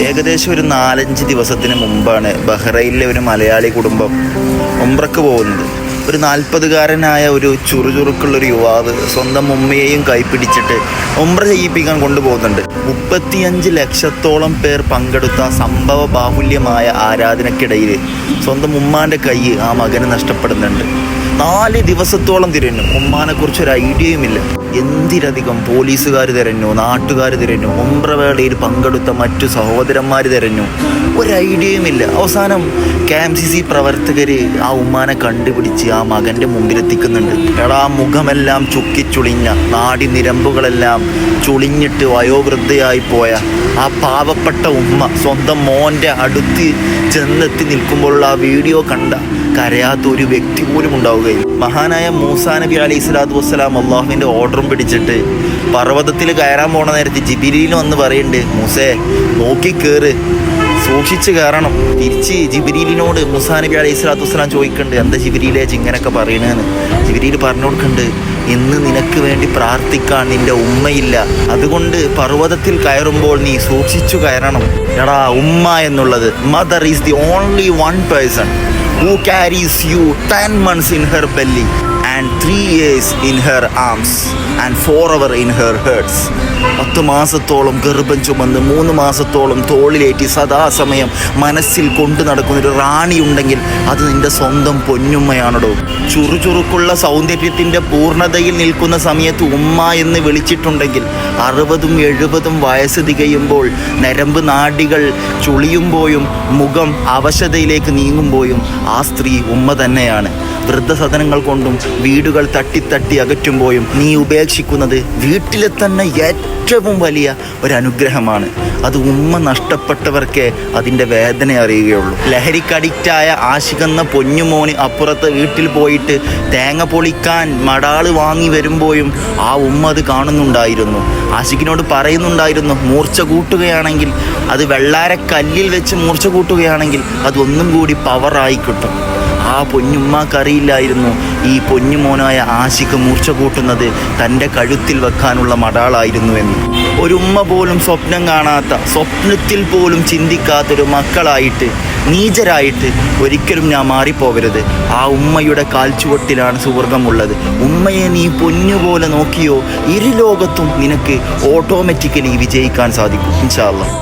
ഏകദേശം ഒരു 4-5 ദിവസത്തിന് മുമ്പാണ് ബഹ്റൈനിലെ ഒരു മലയാളി കുടുംബം ഉംറക്ക് പോകുന്നത്. ഒരു 40-കാരനായ ഒരു ചുറുചുറുക്കുള്ളൊരു യുവാവ് സ്വന്തം ഉമ്മയെയും കൈപ്പിടിച്ചിട്ട് ഉംറ ചെയ്യിപ്പിക്കാൻ കൊണ്ടുപോകുന്നുണ്ട്. 35 ലക്ഷത്തോളം പേർ പങ്കെടുത്ത സംഭവ ബാഹുല്യമായ ആരാധനക്കിടയിൽ സ്വന്തം ഉമ്മാൻ്റെ കൈ ആ മകന് നഷ്ടപ്പെടുന്നുണ്ട്. 4 ദിവസത്തോളം തിരഞ്ഞു. ഉമ്മാനെക്കുറിച്ചൊരു ഐഡിയയുമില്ല. എന്തിനധികം പോലീസുകാർ തിരഞ്ഞു, നാട്ടുകാർ തിരഞ്ഞു, ഉംറവേളയിൽ പങ്കെടുത്ത മറ്റു സഹോദരന്മാർ തിരഞ്ഞു. ഒരു ഐഡിയയുമില്ല. അവസാനം KMCC പ്രവർത്തകർ ആ ഉമ്മാനെ കണ്ടുപിടിച്ച് ആ മകൻ്റെ മുമ്പിലെത്തിക്കുന്നുണ്ട്. എടാ, മുഖമെല്ലാം ചുക്കിച്ചുളിഞ്ഞ, നാടി നിരമ്പുകളെല്ലാം ചുളിഞ്ഞിട്ട് വയോവൃദ്ധയായി പോയ ആ പാവപ്പെട്ട ഉമ്മ സ്വന്തം മോൻ്റെ അടുത്ത് ചെന്നെത്തി നിൽക്കുമ്പോഴുള്ള ആ വീഡിയോ കണ്ട കരയാത്ത ഒരു വ്യക്തി പോലും ഉണ്ടാവുകയില്ല. മഹാനായ മൂസാ നബി അലൈഹി സ്വലാത്തു വസ്സലാം അള്ളാഹുവിൻ്റെ ഓർഡറും പിടിച്ചിട്ട് പർവ്വതത്തിൽ കയറാൻ പോണ നേരത്ത് ജിബ്രീൽ വന്ന് പറയുന്നുണ്ട്, മൂസേ നോക്കി കയറ്, സൂക്ഷിച്ച് കയറണം. തിരിച്ച് ജിബ്രീലിനോട് മൂസാ നബി അലൈഹി സ്വലാത്തു വസ്സലാം ചോദിക്കുന്നുണ്ട്, എന്താ ജിബ്രീലേ ഇങ്ങനെയൊക്കെ പറയണേന്ന്. ജിബ്രീൽ പറഞ്ഞു കൊടുക്കുന്നുണ്ട്, ഇന്ന് നിനക്ക് വേണ്ടി പ്രാർത്ഥിക്കാൻ നിന്റെ ഉമ്മയില്ല, അതുകൊണ്ട് പർവ്വതത്തിൽ കയറുമ്പോൾ നീ സൂക്ഷിച്ചു കയറണം. എടാ, ഉമ്മ എന്നുള്ളത്, mother is the only one person who carries you 10 months in her belly and 3 years in her arms and forever in her hearts. 10 മാസത്തോളം ഗർഭം ചുമന്ന് 3 മാസത്തോളം തോളിലേറ്റി സദാസമയം മനസ്സിൽ കൊണ്ടു നടക്കുന്നൊരു റാണി ഉണ്ടെങ്കിൽ അത് നിന്റെ സ്വന്തം പൊന്നുമ്മയാണോ. ചുറുചുറുക്കുള്ള സൗന്ദര്യത്തിൻ്റെ പൂർണ്ണതയിൽ നിൽക്കുന്ന സമയത്ത് ഉമ്മ എന്ന് വിളിച്ചിട്ടുണ്ടെങ്കിൽ 60-70 വയസ്സ് തികയുമ്പോൾ നരമ്പ് നാഡികൾ ചുളിയുമ്പോഴും മുഖം അവശതയിലേക്ക് നീങ്ങുമ്പോഴും ആ സ്ത്രീ ഉമ്മ തന്നെയാണ്. വൃദ്ധസദനങ്ങൾ കൊണ്ടും വീടുകൾ തട്ടി അകറ്റുമ്പോഴും നീ ഉപേക്ഷിക്കുന്നത് വീട്ടിലെ തന്നെ ഏറ്റവും വലിയ ഒരു അനുഗ്രഹമാണ്. അത് ഉമ്മ നഷ്ടപ്പെട്ടവർക്കേ അതിൻ്റെ വേദന അറിയുകയുള്ളൂ. ലഹരിക്ക് അഡിക്റ്റായ ആശികെന്ന പൊന്നുമോന് അപ്പുറത്തെ വീട്ടിൽ പോയിട്ട് തേങ്ങ പൊളിക്കാൻ മടാള് വാങ്ങി വരുമ്പോഴും ആ ഉമ്മ അത് കാണുന്നുണ്ടായിരുന്നു. ആശിക്കിനോട് പറയുന്നുണ്ടായിരുന്നു, മൂർച്ച കൂട്ടുകയാണെങ്കിൽ അത് വെള്ളാരക്കല്ലിൽ വെച്ച് മൂർച്ച കൂട്ടുകയാണെങ്കിൽ അതൊന്നും കൂടി പവറായി കിട്ടും. ആ പൊന്നുമ്മക്കറിയില്ലായിരുന്നു ഈ പൊന്നുമോനായ ആശിക്ക് മൂർച്ച കൂട്ടുന്നത് തൻ്റെ കഴുത്തിൽ വെക്കാനുള്ള മടാളായിരുന്നു എന്ന്. ഒരു ഉമ്മ പോലും സ്വപ്നം കാണാത്ത, സ്വപ്നത്തിൽ പോലും ചിന്തിക്കാത്തൊരു മക്കളായിട്ട്, നീചരായിട്ട് ഒരിക്കലും ഞാൻ മാറിപ്പോകരുത്. ആ ഉമ്മയുടെ കാൽച്ചുവട്ടിലാണ് സുവർഗമുള്ളത്. ഉമ്മയെ നീ പൊന്നുപോലെ നോക്കിയോ ഇരുലോകത്തും നിനക്ക് ഓട്ടോമാറ്റിക്കലി വിജയിക്കാൻ സാധിക്കും ഇൻഷാ അല്ലാഹ്.